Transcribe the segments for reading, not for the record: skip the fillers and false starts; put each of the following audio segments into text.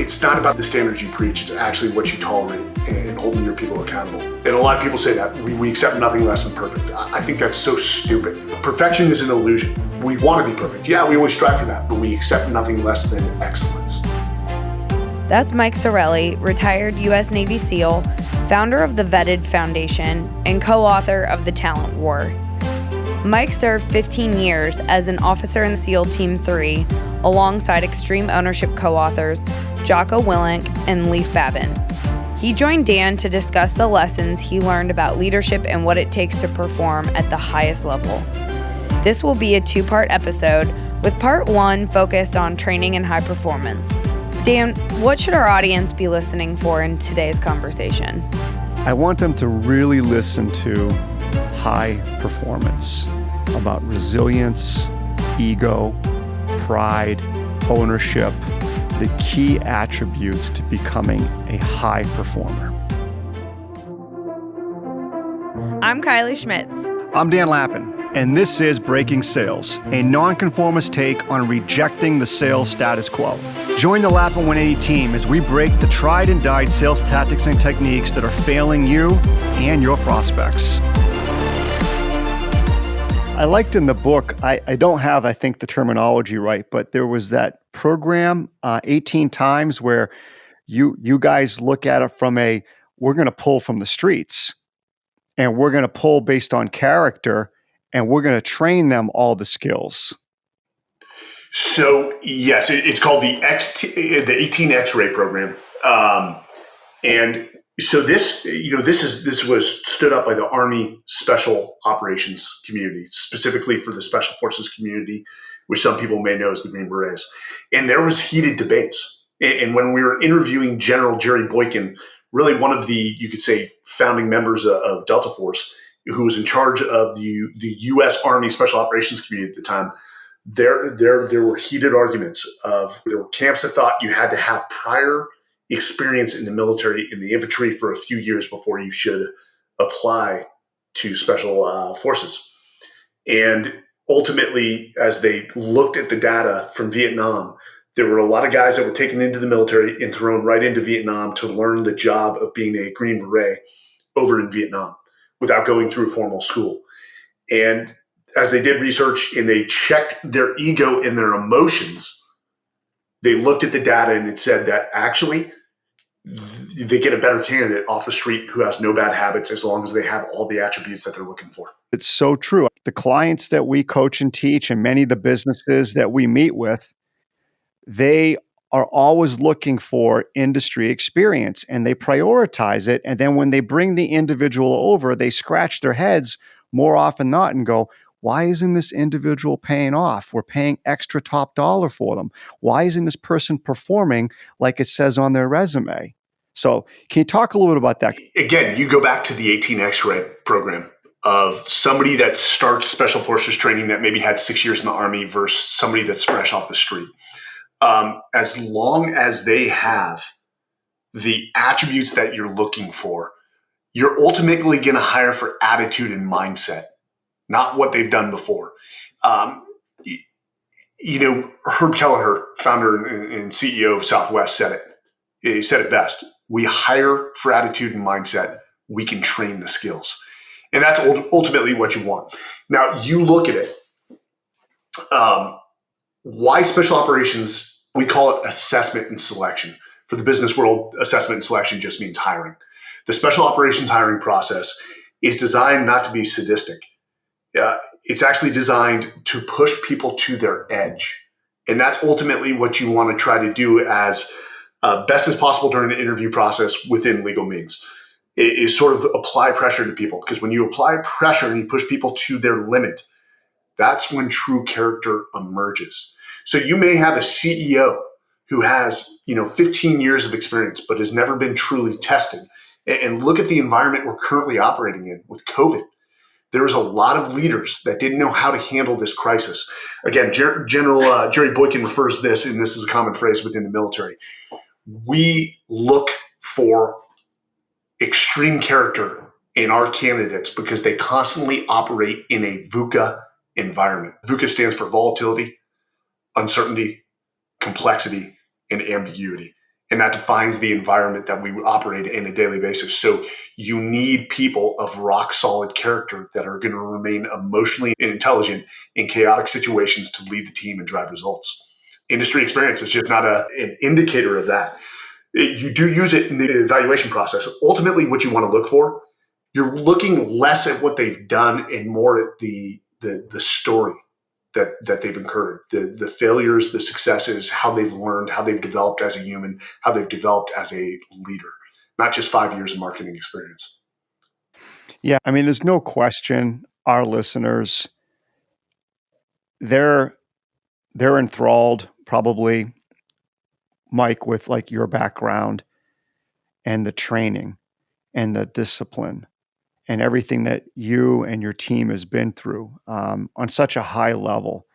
It's not about the standards you preach, it's actually what you tolerate and holding your people accountable. And a lot of people say that, we accept nothing less than perfect. I think that's so stupid. Perfection is an illusion. We want to be perfect. Yeah, we always strive for that, but we accept nothing less than excellence. That's Mike Sarraille, retired U.S. Navy SEAL, founder of the Vetted Foundation, and co-author of The Talent War. Mike served 15 years as an officer in SEAL Team 3, alongside Extreme Ownership co-authors Jocko Willink and Leif Babin. He joined Dan to discuss the lessons he learned about leadership and what it takes to perform at the highest level. This will be a two-part episode, with part one focused on training and high performance. Dan, what should our audience be listening for in today's conversation? I want them to really listen to high performance, about resilience, ego, pride, ownership, the key attributes to becoming a high performer. I'm Kylie Schmitz. I'm Dan Lappin, and this is Breaking Sales, a nonconformist take on rejecting the sales status quo. Join the Lappin 180 team as we break the tried and died sales tactics and techniques that are failing you and your prospects. I liked in the book, I don't have, I think, the terminology right, but there was that program, 18 times, where you guys look at it from we're going to pull from the streets, and we're going to pull based on character, and we're going to train them all the skills. So yes, it's called the 18 X-ray program, and so this was stood up by the Army Special Operations community, specifically for the Special Forces community, which some people may know as the Green Berets. And there was heated debates. And when we were interviewing General Jerry Boykin, really one of the, you could say, founding members of Delta Force, who was in charge of the U.S. Army Special Operations community at the time, there were heated arguments there were camps that thought you had to have prior experience in the military, in the infantry, for a few years before you should apply to special forces. And ultimately, as they looked at the data from Vietnam, there were a lot of guys that were taken into the military and thrown right into Vietnam to learn the job of being a Green Beret over in Vietnam without going through formal school. And as they did research and they checked their ego and their emotions, they looked at the data and it said that actually they get a better candidate off the street who has no bad habits as long as they have all the attributes that they're looking for. It's so true. The clients that we coach and teach and many of the businesses that we meet with, they are always looking for industry experience and they prioritize it. And then when they bring the individual over, they scratch their heads more often than not and go, why isn't this individual paying off? We're paying extra top dollar for them. Why isn't this person performing like it says on their resume? So can you talk a little bit about that? Again, you go back to the 18 X-ray program of somebody that starts Special Forces training that maybe had 6 years in the Army versus somebody that's fresh off the street. As long as they have the attributes that you're looking for, you're ultimately going to hire for attitude and mindset, not what they've done before. Herb Kelleher, founder and CEO of Southwest, said it. He said it best. We hire for attitude and mindset. We can train the skills. And that's ultimately what you want. Now, you look at it. Why special operations? We call it assessment and selection. For the business world, assessment and selection just means hiring. The special operations hiring process is designed not to be sadistic. It's actually designed to push people to their edge. And that's ultimately what you want to try to do as best as possible during the interview process within legal means, is sort of apply pressure to people. Because when you apply pressure and you push people to their limit, that's when true character emerges. So you may have a CEO who has 15 years of experience, but has never been truly tested. And look at the environment we're currently operating in with COVID. There was a lot of leaders that didn't know how to handle this crisis. Again, General Jerry Boykin refers to this, and this is a common phrase within the military. We look for extreme character in our candidates because they constantly operate in a VUCA environment. VUCA stands for volatility, uncertainty, complexity, and ambiguity. And that defines the environment that we operate in a daily basis. So you need people of rock solid character that are going to remain emotionally intelligent in chaotic situations to lead the team and drive results. Industry experience is just not an indicator of that. You do use it in the evaluation process. Ultimately, what you want to look for, you're looking less at what they've done and more at the story that they've incurred, the failures, the successes, how they've learned, how they've developed as a human, how they've developed as a leader, not just 5 years of marketing experience. Yeah, I mean, there's no question our listeners, they're enthralled probably, Mike, with like your background and the training and the discipline and everything that you and your team has been through on such a high level.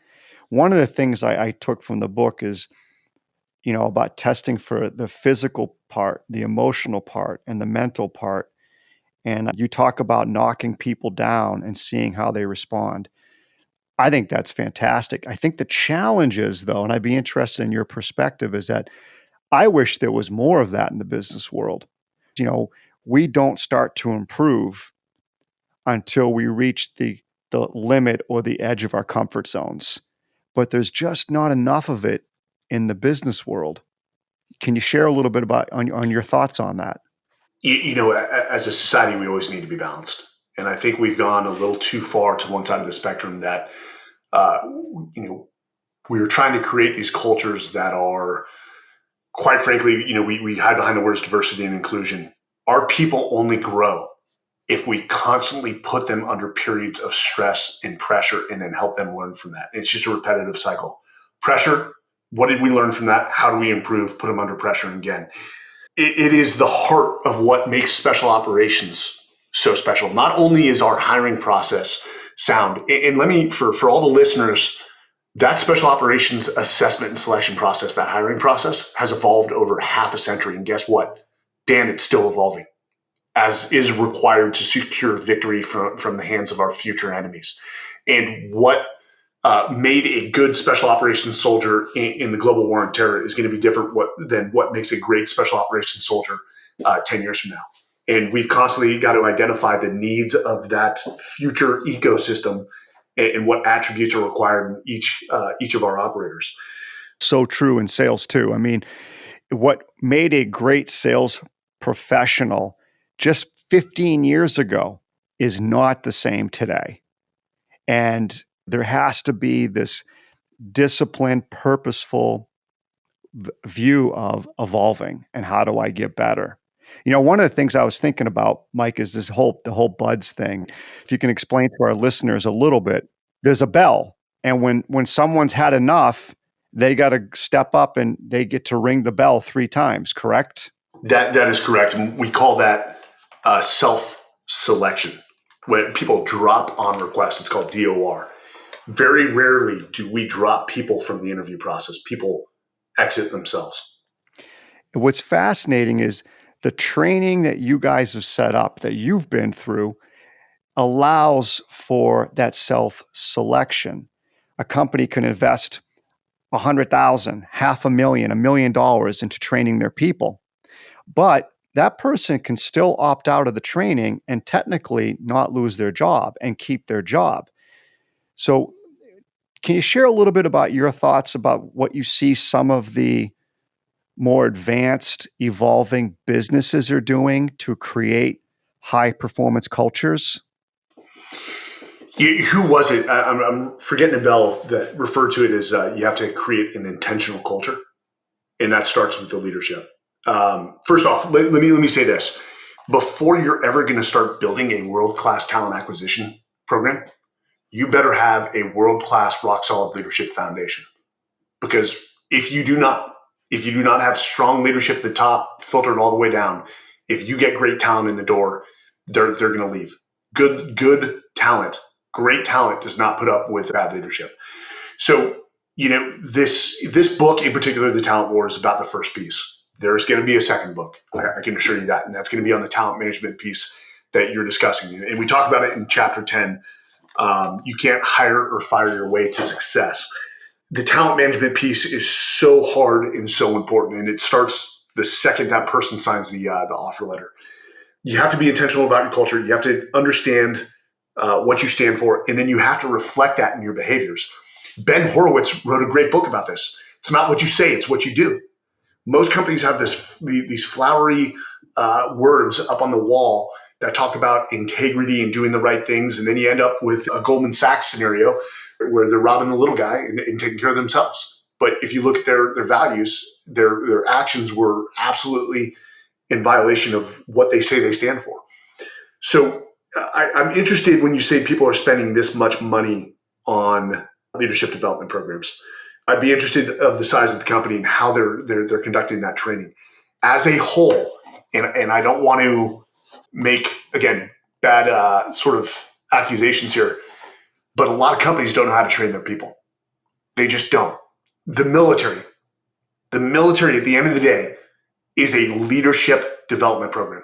One of the things I took from the book is, about testing for the physical part, the emotional part, and the mental part. And you talk about knocking people down and seeing how they respond. I think that's fantastic. I think the challenge is, though, and I'd be interested in your perspective, is that I wish there was more of that in the business world. We don't start to improve until we reach the limit or the edge of our comfort zones. But there's just not enough of it in the business world. Can you share a little bit about on your thoughts on that? As a society, we always need to be balanced. And I think we've gone a little too far to one side of the spectrum that, uh, we're trying to create these cultures that are, quite frankly, we hide behind the words diversity and inclusion. Our people only grow if we constantly put them under periods of stress and pressure and then help them learn from that. It's just a repetitive cycle. Pressure, what did we learn from that? How do we improve? Put them under pressure again. It is the heart of what makes special operations so special. Not only is our hiring process sound, and let me, for all the listeners, that special operations assessment and selection process, that hiring process has evolved over half a century. And guess what? Dan, it's still evolving, as is required to secure victory from the hands of our future enemies. And what made a good special operations soldier in the global war on terror is going to be different than what makes a great special operations soldier 10 years from now. And we've constantly got to identify the needs of that future ecosystem and what attributes are required in each of our operators. So true in sales too. I mean, what made a great sales professional just 15 years ago is not the same today. And there has to be this disciplined, purposeful view of evolving and how do I get better. One of the things I was thinking about, Mike, is the whole buds thing. If you can explain to our listeners a little bit, there's a bell, and when someone's had enough, they got to step up and they get to ring the bell 3 times. Correct? That is correct. And we call that self-selection. When people drop on request, it's called DOR. Very rarely do we drop people from the interview process. People exit themselves. What's fascinating is the training that you guys have set up, that you've been through, allows for that self-selection. A company can invest $100,000, $500,000, $1 million into training their people, but that person can still opt out of the training and technically not lose their job and keep their job. So can you share a little bit about your thoughts about what you see some of the more advanced, evolving businesses are doing to create high performance cultures? Who was it? I'm forgetting the bell that referred to it as you have to create an intentional culture, and that starts with the leadership. First off, let me say this: before you're ever going to start building a world-class talent acquisition program, you better have a world-class, rock-solid leadership foundation. Because if you do not have strong leadership at the top, filtered all the way down, if you get great talent in the door, they're going to leave. Good talent, great talent does not put up with bad leadership. So, this book in particular, The Talent War, is about the first piece. There's going to be a second book. I can assure you that. And that's going to be on the talent management piece that you're discussing. And we talk about it in chapter 10. You can't hire or fire your way to success. The talent management piece is so hard and so important. And it starts the second that person signs the offer letter. You have to be intentional about your culture. You have to understand what you stand for, and then you have to reflect that in your behaviors. Ben Horowitz wrote a great book about this. It's not what you say, it's what you do. Most companies have these flowery words up on the wall that talk about integrity and doing the right things, and then you end up with a Goldman Sachs scenario where they're robbing the little guy and taking care of themselves. But if you look at their values, their actions were absolutely in violation of what they say they stand for. So I'm interested when you say people are spending this much money on leadership development programs. I'd be interested of the size of the company and how they're conducting that training as a whole. And I don't want to make, again, bad sort of accusations here, but a lot of companies don't know how to train their people. They just don't. The military at the end of the day is a leadership development program.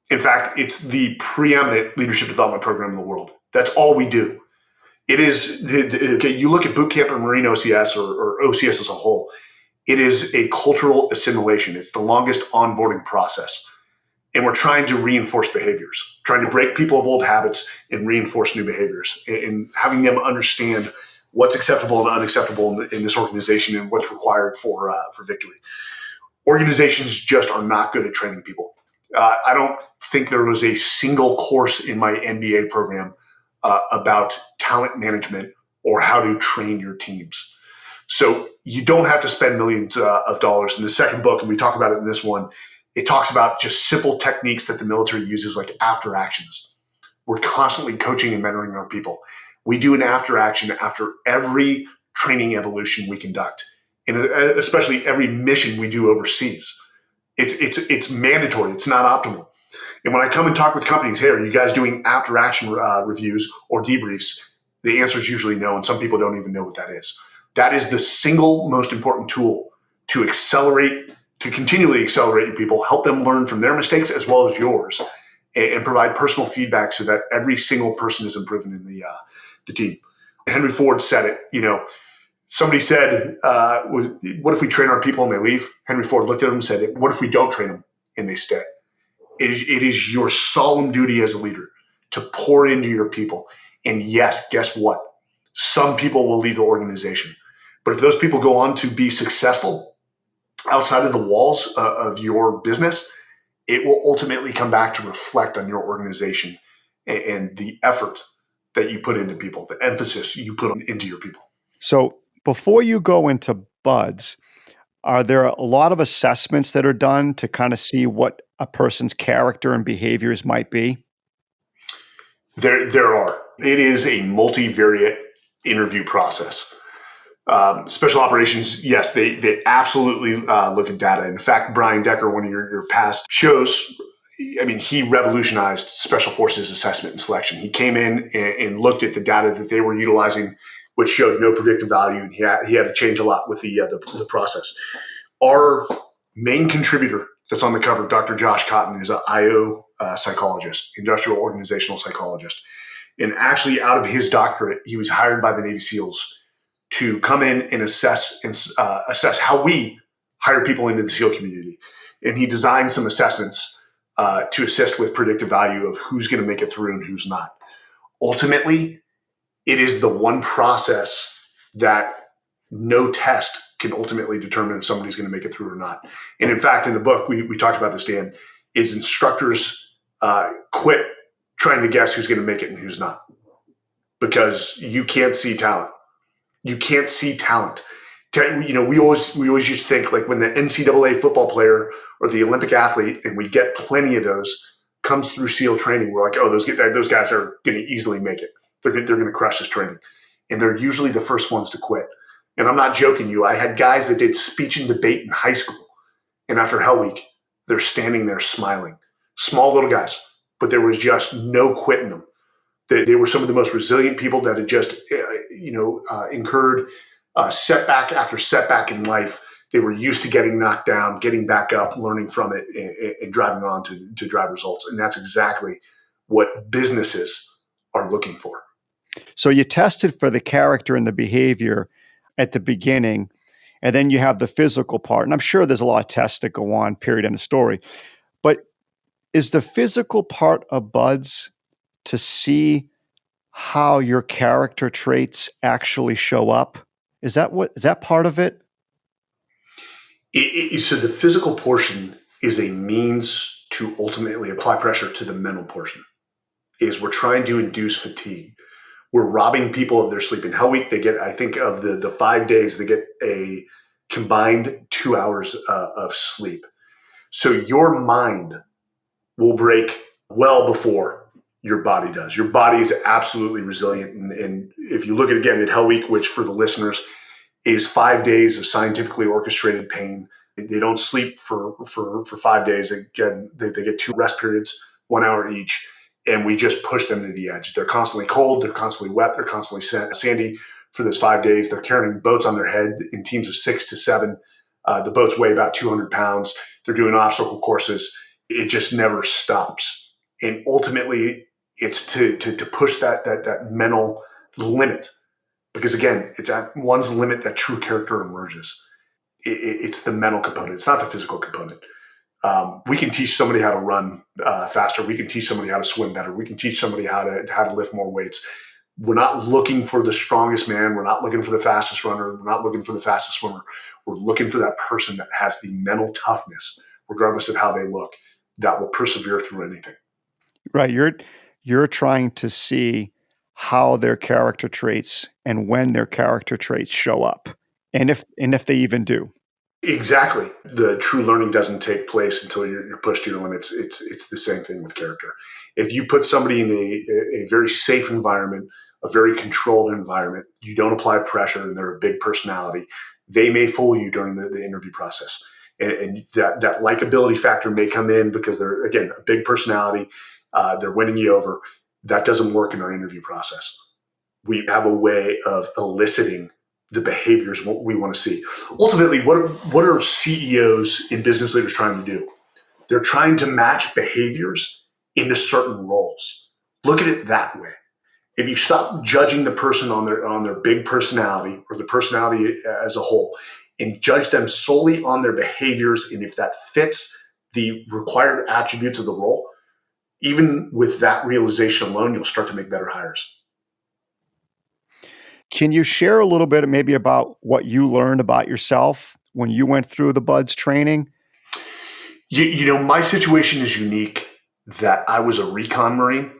In fact, it's the preeminent leadership development program in the world. That's all we do. It is, you look at boot camp or Marine OCS or OCS as a whole, it is a cultural assimilation. It's the longest onboarding process. And we're trying to reinforce behaviors, trying to break people of old habits and reinforce new behaviors, and having them understand what's acceptable and unacceptable in this organization and what's required for victory. Organizations just are not good at training people. I don't think there was a single course in my MBA program about talent management or how to train your teams. So you don't have to spend millions of dollars. In the second book, and we talk about it in this one, it talks about just simple techniques that the military uses, like after actions. We're constantly coaching and mentoring our people. We do an after action after every training evolution we conduct, and especially every mission we do overseas. It's mandatory. It's not optional. And when I come and talk with companies, hey, are you guys doing after action reviews or debriefs? The answer is usually no, and some people don't even know what that is. That is the single most important tool to continually accelerate your people, help them learn from their mistakes as well as yours, and provide personal feedback so that every single person is improving in the team. Henry Ford said it. Somebody said, what if we train our people and they leave? Henry Ford looked at them and said, what if we don't train them and they stay? It is your solemn duty as a leader to pour into your people. And yes, guess what? Some people will leave the organization. But if those people go on to be successful outside of the walls of your business, it will ultimately come back to reflect on your organization and the effort that you put into people, the emphasis you put into your people. So before you go into buds, are there a lot of assessments that are done to kind of see what a person's character and behaviors might be? There are. It is a multivariate interview process. Special operations, yes, they absolutely look at data. In fact, Brian Decker, one of your past shows, he revolutionized Special Forces assessment and selection. He came in and looked at the data that they were utilizing, which showed no predictive value, and he had to change a lot with the process. Our main contributor that's on the cover, Dr. Josh Cotton, is an IO psychologist, industrial organizational psychologist. And actually, out of his doctorate, he was hired by the Navy SEALs to come in and assess how we hire people into the SEAL community. And he designed some assessments to assist with predictive value of who's going to make it through and who's not. Ultimately, it is the one process that no test can ultimately determine if somebody's going to make it through or not. And in fact, in the book, we talked about this, Dan, is instructors quit trying to guess who's going to make it and who's not, because you can't see talent. You can't see talent. We always used to think, like, when the NCAA football player or the Olympic athlete, and we get plenty of those, comes through SEAL training, we're like, oh, those guys are going to easily make it. They're going to crush this training. And they're usually the first ones to quit. And I'm not joking you. I had guys that did speech and debate in high school. And after Hell Week, they're standing there smiling. Small little guys, but there was just no quitting them. They were some of the most resilient people that had just, incurred setback after setback in life. They were used to getting knocked down, getting back up, learning from it, and driving on to drive results. And that's exactly what businesses are looking for. So you tested for the character and the behavior at the beginning, And then you have the physical part. And I'm sure there's a lot of tests that go on, period, end of story. But is the physical part of buds to see how your character traits actually show up? Is that part of it? So the physical portion is a means to ultimately apply pressure to the mental portion. Is we're trying to induce fatigue. We're robbing people of their sleep. In Hell Week, they get, I think of the 5 days, they get a combined 2 hours of sleep. So your mind will break well before your body does. Your body is absolutely resilient. And if you look at, again, at Hell Week, which for the listeners is 5 days of scientifically orchestrated pain, they don't sleep for 5 days. Again, they get 2 rest periods, 1 hour each. And we just push them to the edge. They're constantly cold. They're constantly wet. They're constantly sandy for those 5 days. They're carrying boats on their head in teams of 6 to 7. The boats weigh about 200 pounds. They're doing obstacle courses. It just never stops. And ultimately, it's to push that mental limit. Because again, it's at one's limit that true character emerges. It's the mental component. It's not the physical component. We can teach somebody how to run faster. We can teach somebody how to swim better. We can teach somebody how to lift more weights. We're not looking for the strongest man. We're not looking for the fastest runner. We're not looking for the fastest swimmer. We're looking for that person that has the mental toughness, regardless of how they look, that will persevere through anything. Right. You're trying to see how their character traits and when their character traits show up, and if they even do. Exactly. The true learning doesn't take place until you're pushed to your limits. It's the same thing with character. If you put somebody in a very safe environment, a very controlled environment, you don't apply pressure and they're a big personality, they may fool you during the interview process. And that likability factor may come in because they're, again, a big personality. They're winning you over. That doesn't work in our interview process. We have a way of eliciting the behaviors what we want to see. Ultimately, what are CEOs and business leaders trying to do? They're trying to match behaviors into certain roles. Look at it that way. If you stop judging the person on their big personality or the personality as a whole and judge them solely on their behaviors, and if that fits the required attributes of the role, even with that realization alone, you'll start to make better hires. Can you share a little bit maybe about what you learned about yourself when you went through the BUDS training? My situation is unique that I was a recon Marine.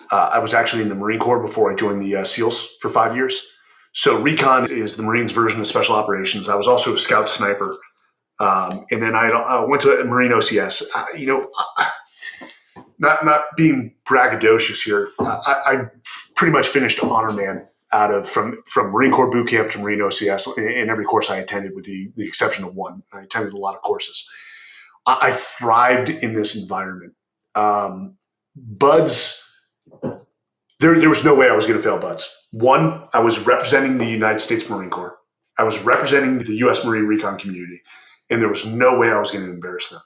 I was actually in the Marine Corps before I joined the SEALs for 5 years. So recon is the Marines' version of special operations. I was also a scout sniper. And then I went to a Marine OCS. Not being braggadocious here, I pretty much finished honor man from Marine Corps boot camp to Marine OCS in every course I attended, with the exception of one. I attended a lot of courses. I thrived in this environment. BUDS, there was no way I was going to fail BUDS. One, I was representing the United States Marine Corps. I was representing the U.S. Marine Recon community, and there was no way I was going to embarrass them.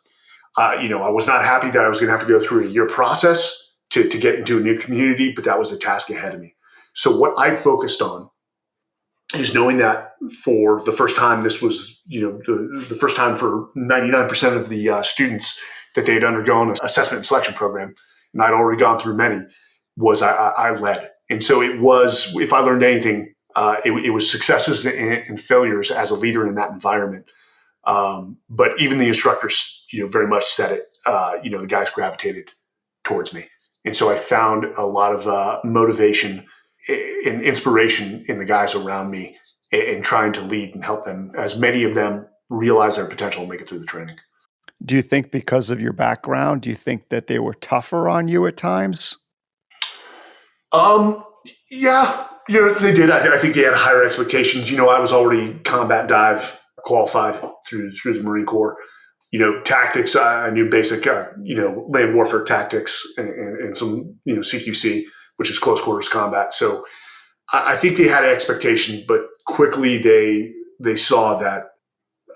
I was not happy that I was going to have to go through a year process to get into a new community, but that was the task ahead of me. So what I focused on is knowing that for the first time, this was, the first time for 99% of the students that they had undergone an assessment and selection program, and I'd already gone through many, was I led. And so it was, if I learned anything, it was successes and failures as a leader in that environment. But even the instructors, very much said it. The guys gravitated towards me, and so I found a lot of motivation and inspiration in the guys around me, in trying to lead and help them, as many of them realize their potential and make it through the training. Do you think because of your background, do you think that they were tougher on you at times? Yeah, they did. I think they had higher expectations. I was already combat dive qualified through the Marine Corps. Tactics, I knew basic, land warfare tactics and some, CQC, which is close quarters combat. So I think they had an expectation, but quickly they saw that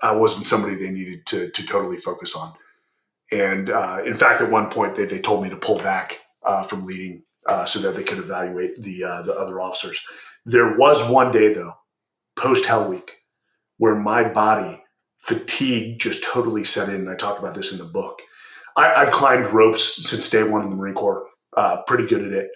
I wasn't somebody they needed to totally focus on. And in fact, at one point, they told me to pull back from leading so that they could evaluate the other officers. There was one day, though, post Hell Week, where my body fatigue just totally set in. And I talk about this in the book. I've climbed ropes since day one in the Marine Corps, pretty good at it.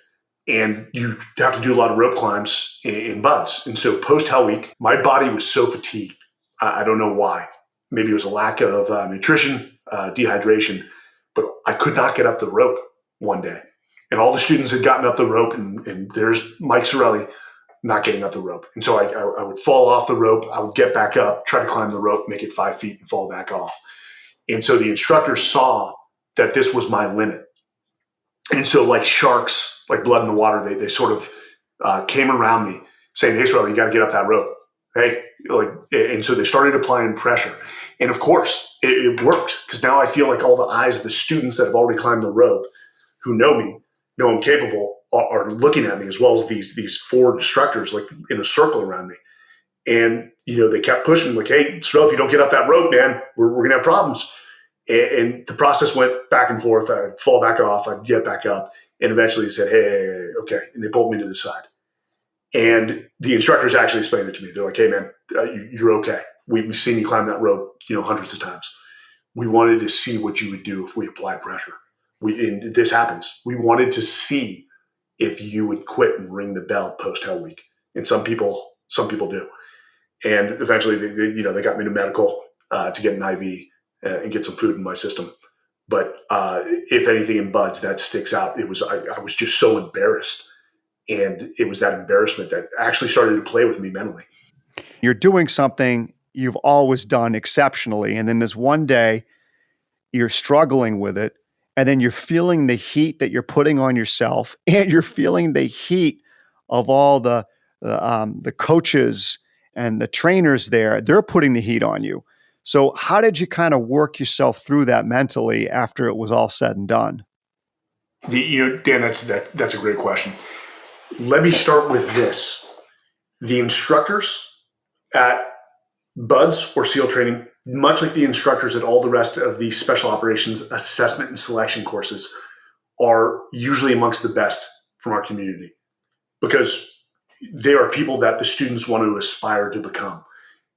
And you have to do a lot of rope climbs in buds. And so post Hell Week, my body was so fatigued. I don't know why. Maybe it was a lack of nutrition, dehydration, but I could not get up the rope one day. And all the students had gotten up the rope, and there's Mike Sarraille not getting up the rope. And so I would fall off the rope. I would get back up, try to climb the rope, make it 5 feet, and fall back off. And so the instructor saw that this was my limit. And so like sharks, like blood in the water, they sort of came around me saying, "Hey, Sarraille, you got to get up that rope." Hey, and so they started applying pressure. And of course, it worked, because now I feel like all the eyes of the students that have already climbed the rope, who know me, know I'm capable, are looking at me, as well as these 4 instructors, like in a circle around me. And, they kept pushing me, like, "Hey, Sarraille, if you don't get up that rope, man, we're going to have problems." And the process went back and forth. I'd fall back off, I'd get back up, and eventually he said, "Hey, okay." And they pulled me to the side. And the instructors actually explained it to me. They're like, "Hey, man, you're okay. We've seen you climb that rope, hundreds of times. We wanted to see what you would do if we applied pressure. And this happens. We wanted to see if you would quit and ring the bell post Hell Week." And some people do. And eventually, they got me to medical to get an IV and get some food in my system. But if anything in buds that sticks out, I was just so embarrassed. And it was that embarrassment that actually started to play with me mentally. You're doing something you've always done exceptionally, and then there's one day you're struggling with it, and then you're feeling the heat that you're putting on yourself, and you're feeling the heat of all the coaches and the trainers there. They're putting the heat on you. So how did you kind of work yourself through that mentally after it was all said and done? Dan, that's a great question. Let me start with this. The instructors at BUDS or SEAL training, much like the instructors at all the rest of the special operations assessment and selection courses, are usually amongst the best from our community, because they are people that the students want to aspire to become.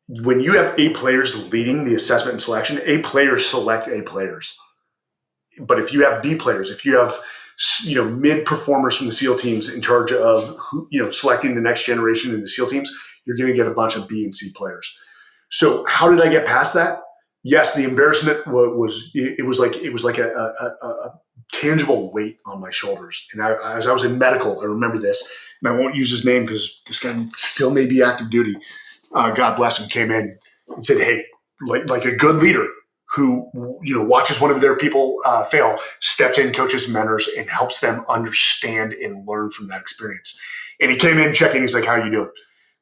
When you have A players leading the assessment and selection, A players select A players. But if you have B players, if you have mid performers from the SEAL teams in charge of selecting the next generation in the SEAL teams, you're going to get a bunch of B and C players. So how did I get past that? Yes, the embarrassment was like a tangible weight on my shoulders. And as I was in medical, I remember this, and I won't use his name because this guy still may be active duty. God bless him, came in and said, "Hey, like a good leader who watches one of their people fail, steps in, coaches, mentors, and helps them understand and learn from that experience." And he came in checking. He's like, "How are you doing?"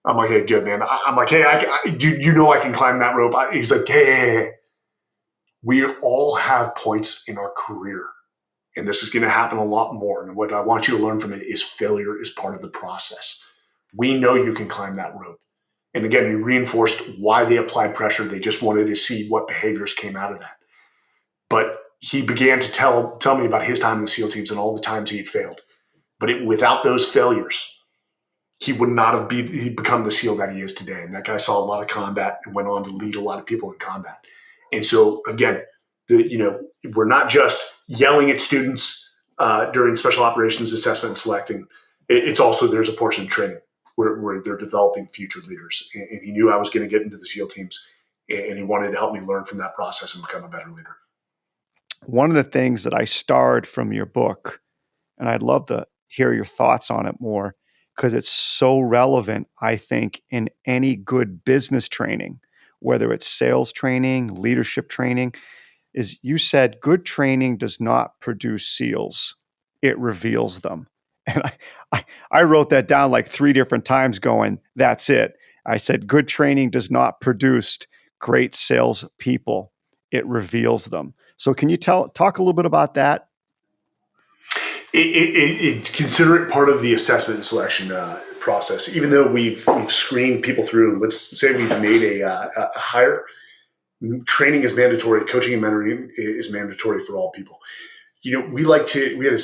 I'm like, "Hey, good, man." I'm like, "Hey, I can climb that rope." He's like, hey, we all have points in our career, and this is going to happen a lot more. And what I want you to learn from it is failure is part of the process. We know you can climb that rope. And again, he reinforced why they applied pressure. They just wanted to see what behaviors came out of that. But he began to tell me about his time in the SEAL teams and all the times he had failed. But without those failures, he would not have become the SEAL that he is today. And that guy saw a lot of combat and went on to lead a lot of people in combat. And so again, we're not just yelling at students during special operations assessment and selecting. It's also, there's a portion of training where they're developing future leaders. And he knew I was going to get into the SEAL teams, and he wanted to help me learn from that process and become a better leader. One of the things that I starred from your book, and I'd love to hear your thoughts on it more, because it's so relevant, I think, in any good business training, whether it's sales training, leadership training, is you said good training does not produce SEALs, it reveals them. And I wrote that down like 3 different times going, that's it. I said, good training does not produce great sales people, it reveals them. So can you talk a little bit about that? Consider it part of the assessment and selection process. Even though we've screened people through, let's say we've made a hire, training is mandatory, coaching and mentoring is mandatory for all people. We had a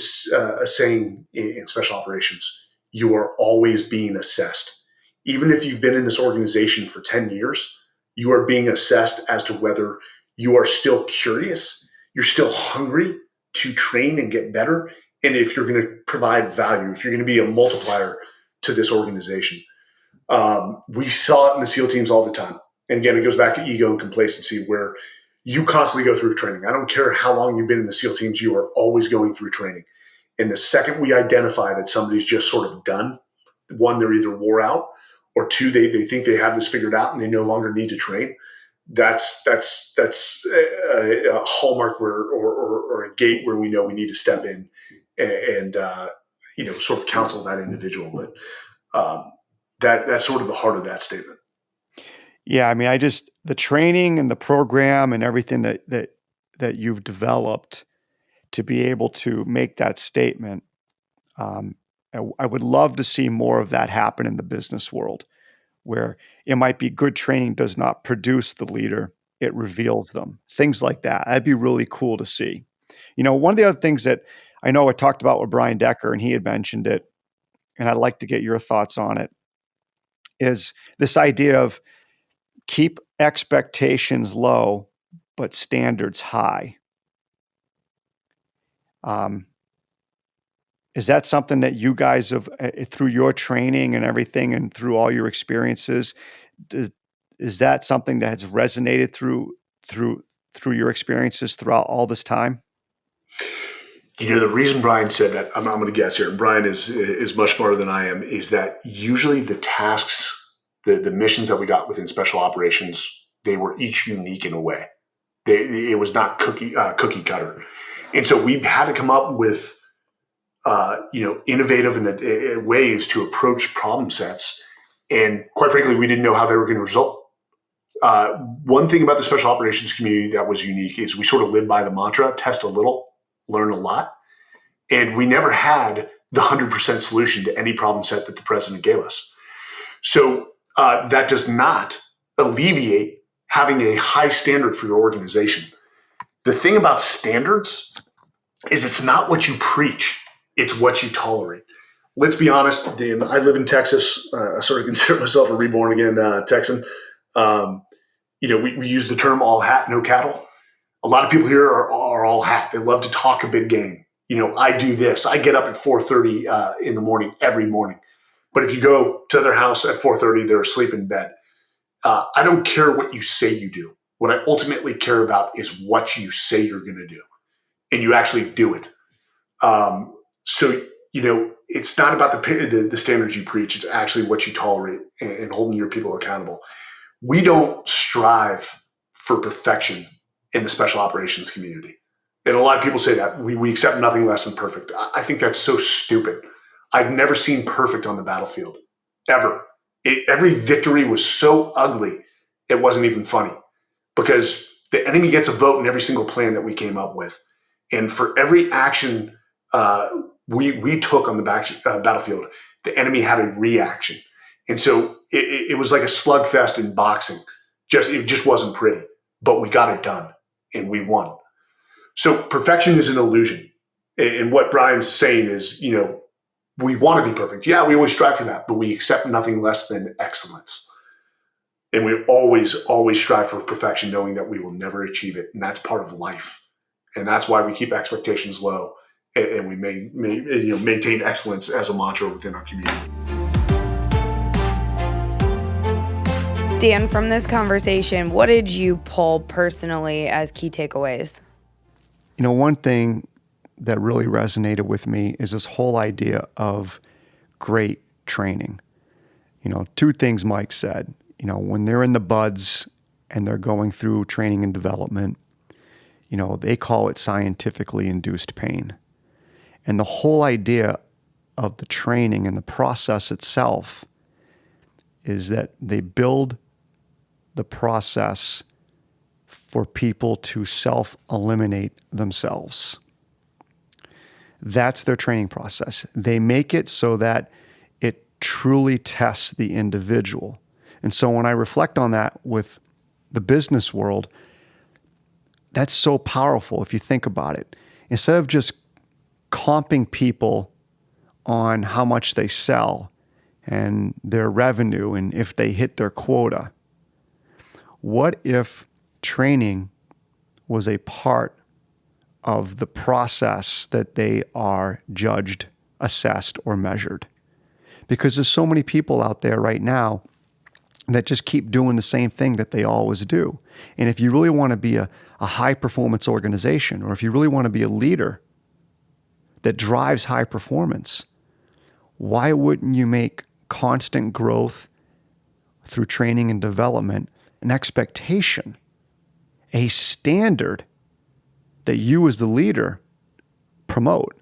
saying in special operations: you are always being assessed. Even if you've been in this organization for 10 years, You are being assessed as to whether you are still curious, you're still hungry to train and get better, and if you're going to provide value, if you're going to be a multiplier to this organization. We saw it in the SEAL teams all the time. And again, it goes back to ego and complacency, where you constantly go through training. I don't care how long you've been in the SEAL teams, you are always going through training. And the second we identify that somebody's just sort of done, one, they're either wore out, or two, they think they have this figured out and they no longer need to train. That's a hallmark or a gate where we know we need to step in and sort of counsel that individual. But that's sort of the heart of that statement. Yeah, I mean, the training and the program and everything that you've developed to be able to make that statement, I would love to see more of that happen in the business world, where it might be good training does not produce the leader, it reveals them. Things like that. That'd be really cool to see. One of the other things that I know I talked about with Brian Decker, and he had mentioned it, and I'd like to get your thoughts on it, is this idea of keep expectations low, but standards high. Is that something that you guys have, through your training and everything and through all your experiences, is that something that has resonated through your experiences throughout all this time? The reason Brian said that, I'm going to guess here, and Brian is much smarter than I am, is that usually the tasks, the missions that we got within special operations, they were each unique in a way. It was not cookie cutter. And so we've had to come up with innovative ways to approach problem sets. And quite frankly, we didn't know how they were going to result. One thing about the special operations community that was unique is we sort of lived by the mantra, test a little, learn a lot. And we never had the 100% solution to any problem set that the president gave us. So that does not alleviate having a high standard for your organization. The thing about standards is it's not what you preach, it's what you tolerate. Let's be honest, Dan, I live in Texas. I sort of consider myself a reborn again Texan. We use the term all hat, no cattle. A lot of people here are all hat. They love to talk a big game. I do this. I get up at 4:30 in the morning every morning. But if you go to their house at 4:30, they're asleep in bed. I don't care what you say you do. What I ultimately care about is what you say you're going to do, and you actually do it. It's not about the standards you preach. It's actually what you tolerate and holding your people accountable. We don't strive for perfection in the special operations community. And a lot of people say that we accept nothing less than perfect. I think that's so stupid. I've never seen perfect on the battlefield, ever. Every victory was so ugly, it wasn't even funny, because the enemy gets a vote in every single plan that we came up with. And for every action we took on the battlefield, the enemy had a reaction. And so it was like a slugfest in boxing. It just wasn't pretty, but we got it done and we won. So perfection is an illusion. And what Brian's saying is, we want to be perfect. Yeah, we always strive for that, but we accept nothing less than excellence. And we always, always strive for perfection, knowing that we will never achieve it. And that's part of life. And that's why we keep expectations low and we maintain excellence as a mantra within our community. Dan, from this conversation, what did you pull personally as key takeaways? One thing that really resonated with me is this whole idea of great training. Two things Mike said. When they're in the buds and they're going through training and development, they call it scientifically induced pain. And the whole idea of the training and the process itself is that they build the process for people to self-eliminate themselves. That's their training process. They make it so that it truly tests the individual. And so when I reflect on that with the business world, that's so powerful if you think about it. Instead of just comping people on how much they sell and their revenue and if they hit their quota, What if training was a part of the process that they are judged, assessed, or measured? Because there's so many people out there right now that just keep doing the same thing that they always do. And if you really want to be a high-performance organization, or if you really want to be a leader that drives high performance, why wouldn't you make constant growth through training and development an expectation, a standard that you as the leader promote?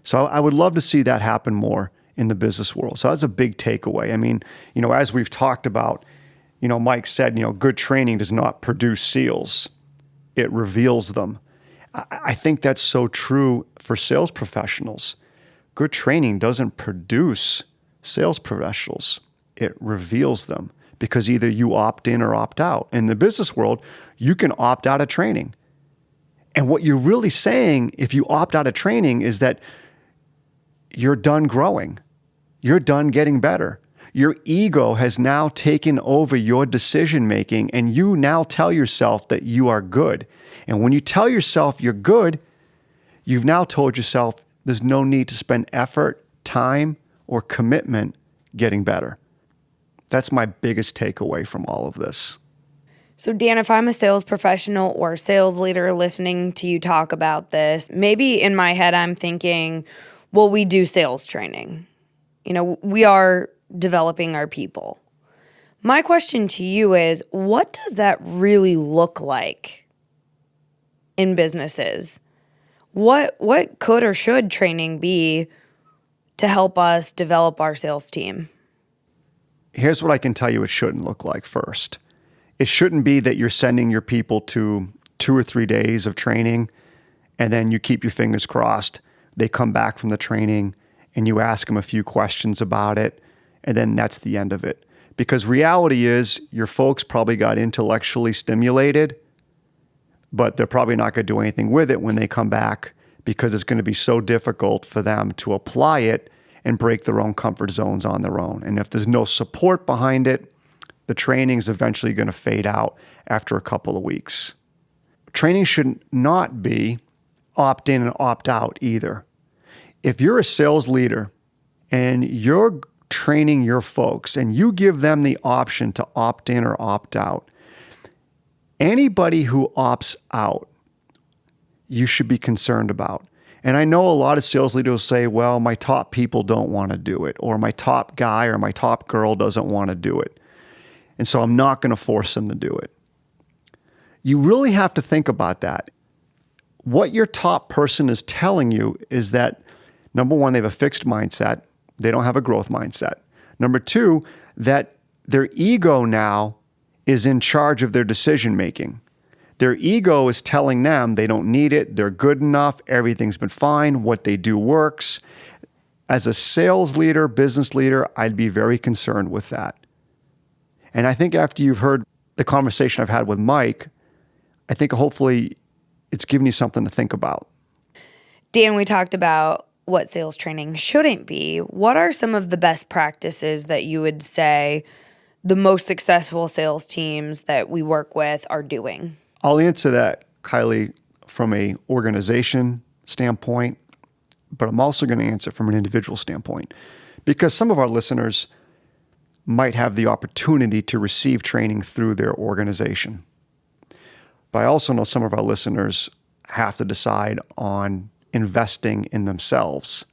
So I would love to see that happen more in the business world. So that's a big takeaway. I mean, as we've talked about, Mike said, good training does not produce SEALs. It reveals them. I think that's so true for sales professionals. Good training doesn't produce sales professionals. It reveals them, because either you opt in or opt out. In the business world, you can opt out of training. And what you're really saying, if you opt out of training, is that you're done growing. You're done getting better. Your ego has now taken over your decision making, and you now tell yourself that you are good. And when you tell yourself you're good, you've now told yourself there's no need to spend effort, time, or commitment getting better. That's my biggest takeaway from all of this. So, Dan, if I'm a sales professional or sales leader listening to you talk about this, maybe in my head I'm thinking, well, we do sales training. We are developing our people. My question to you is, what does that really look like in businesses? What could or should training be to help us develop our sales team? Here's what I can tell you it shouldn't look like first. It shouldn't be that you're sending your people to 2 or 3 days of training, and then you keep your fingers crossed. They come back from the training and you ask them a few questions about it, and then that's the end of it. Because reality is, your folks probably got intellectually stimulated, but they're probably not going to do anything with it when they come back, because it's going to be so difficult for them to apply it and break their own comfort zones on their own. And if there's no support behind it, the training is eventually going to fade out after a couple of weeks. Training should not be opt in and opt out either. If you're a sales leader and you're training your folks and you give them the option to opt in or opt out, anybody who opts out, you should be concerned about. And I know a lot of sales leaders say, well, my top people don't want to do it, or my top guy or my top girl doesn't want to do it, and so I'm not going to force them to do it. You really have to think about that. What your top person is telling you is that, number one, they have a fixed mindset. They don't have a growth mindset. Number two, that their ego now is in charge of their decision making. Their ego is telling them they don't need it, they're good enough, everything's been fine, what they do works. As a sales leader, business leader, I'd be very concerned with that. And I think after you've heard the conversation I've had with Mike, I think hopefully it's given you something to think about. Dan, we talked about what sales training shouldn't be. What are some of the best practices that you would say the most successful sales teams that we work with are doing? I'll answer that, Kylie, from an organization standpoint, but I'm also going to answer from an individual standpoint, because some of our listeners might have the opportunity to receive training through their organization. But I also know some of our listeners have to decide on investing in themselves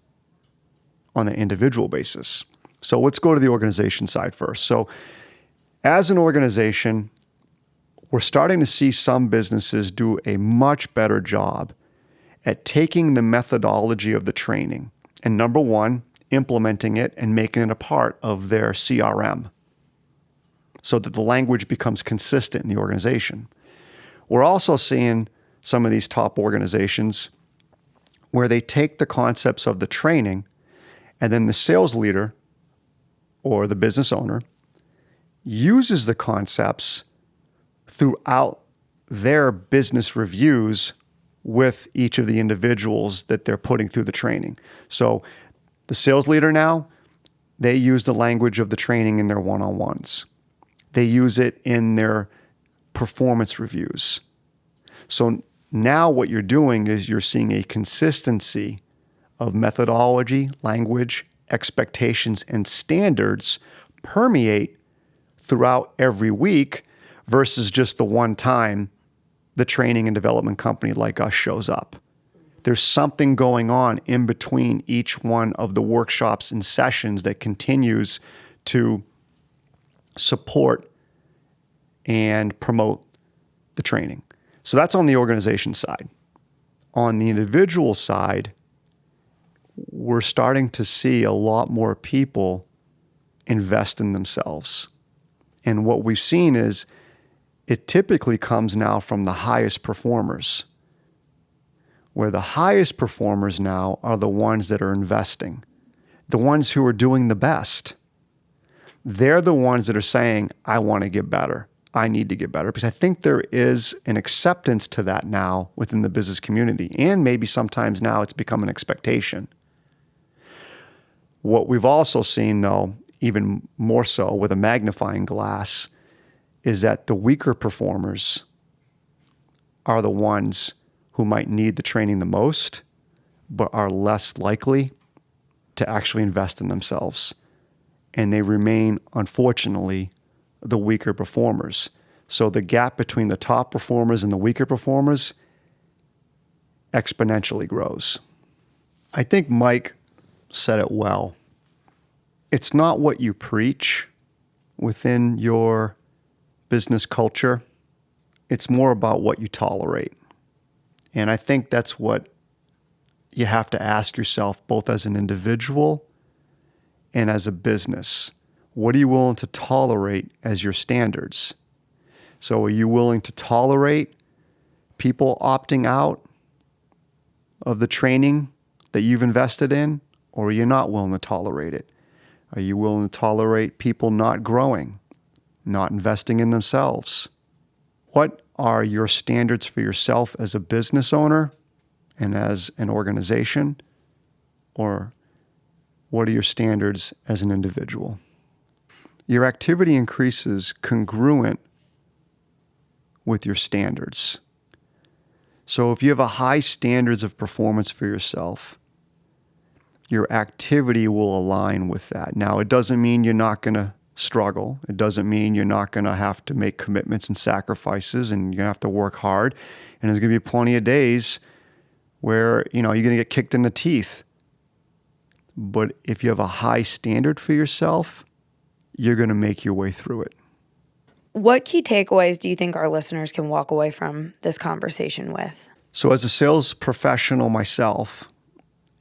on an individual basis. So let's go to the organization side first. So as an organization, we're starting to see some businesses do a much better job at taking the methodology of the training and, number one, implementing it and making it a part of their CRM so that the language becomes consistent in the organization. We're also seeing some of these top organizations where they take the concepts of the training, and then the sales leader or the business owner uses the concepts throughout their business reviews with each of the individuals that they're putting through the training. So the sales leader now, they use the language of the training in their one-on-ones. They use it in their performance reviews. So now what you're doing is you're seeing a consistency of methodology, language, expectations, and standards permeate throughout every week versus just the one time the training and development company like us shows up. There's something going on in between each one of the workshops and sessions that continues to support and promote the training. So that's on the organization side. On the individual side, we're starting to see a lot more people invest in themselves. And what we've seen is it typically comes now from the highest performers, where the highest performers now are the ones that are investing, the ones who are doing the best. They're the ones that are saying, I want to get better. I need to get better, because I think there is an acceptance to that now within the business community. And maybe sometimes now it's become an expectation. What we've also seen, though, even more so with a magnifying glass, is that the weaker performers are the ones who might need the training the most, but are less likely to actually invest in themselves. And they remain, unfortunately, the weaker performers. So the gap between the top performers and the weaker performers exponentially grows. I think Mike said it well. It's not what you preach within your business culture. It's more about what you tolerate. And I think that's what you have to ask yourself, both as an individual and as a business. What are you willing to tolerate as your standards? So are you willing to tolerate people opting out of the training that you've invested in, or are you not willing to tolerate it? Are you willing to tolerate people not growing, not investing in themselves? What are your standards for yourself as a business owner and as an organization? Or what are your standards as an individual? Your activity increases congruent with your standards. So if you have a high standards of performance for yourself, your activity will align with that. Now, it doesn't mean you're not going to struggle. It doesn't mean you're not going to have to make commitments and sacrifices, and you're going to have to work hard. And there's going to be plenty of days where, you're going to get kicked in the teeth. But if you have a high standard for yourself, you're going to make your way through it. What key takeaways do you think our listeners can walk away from this conversation with? So as a sales professional myself,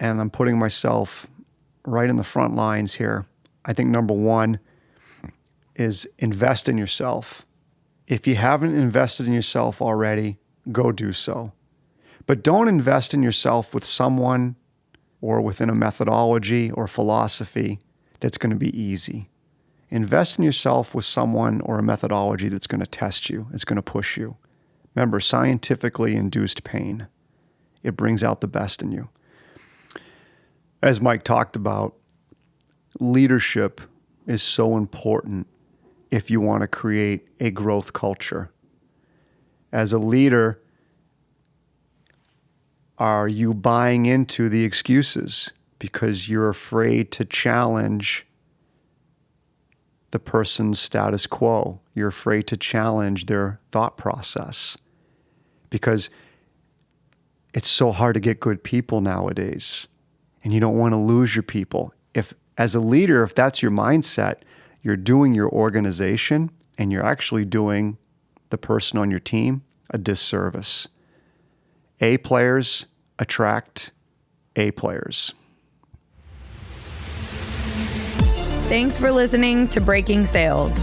and I'm putting myself right in the front lines here, I think number one is invest in yourself. If you haven't invested in yourself already, go do so. But don't invest in yourself with someone or within a methodology or philosophy that's going to be easy. Invest in yourself with someone or a methodology that's going to test you. It's going to push you. Remember, scientifically induced pain. It brings out the best in you. As Mike talked about, leadership is so important if you want to create a growth culture. As a leader, are you buying into the excuses because you're afraid to challenge the person's status quo? You're afraid to challenge their thought process because it's so hard to get good people nowadays, and you don't want to lose your people. If, as a leader, if that's your mindset, you're doing your organization and you're actually doing the person on your team a disservice. A players attract A players. Thanks for listening to Breaking Sales.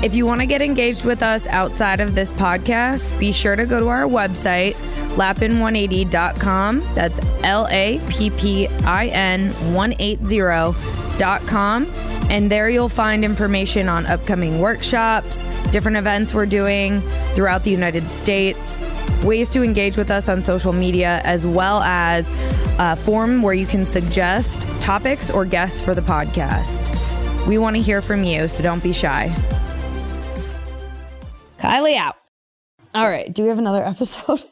If you want to get engaged with us outside of this podcast, be sure to go to our website, lappin180.com. That's LAPPIN180.com. And there you'll find information on upcoming workshops, different events we're doing throughout the United States, ways to engage with us on social media, as well as a form where you can suggest topics or guests for the podcast. We want to hear from you, so don't be shy. Kylie out. All right. Do we have another episode?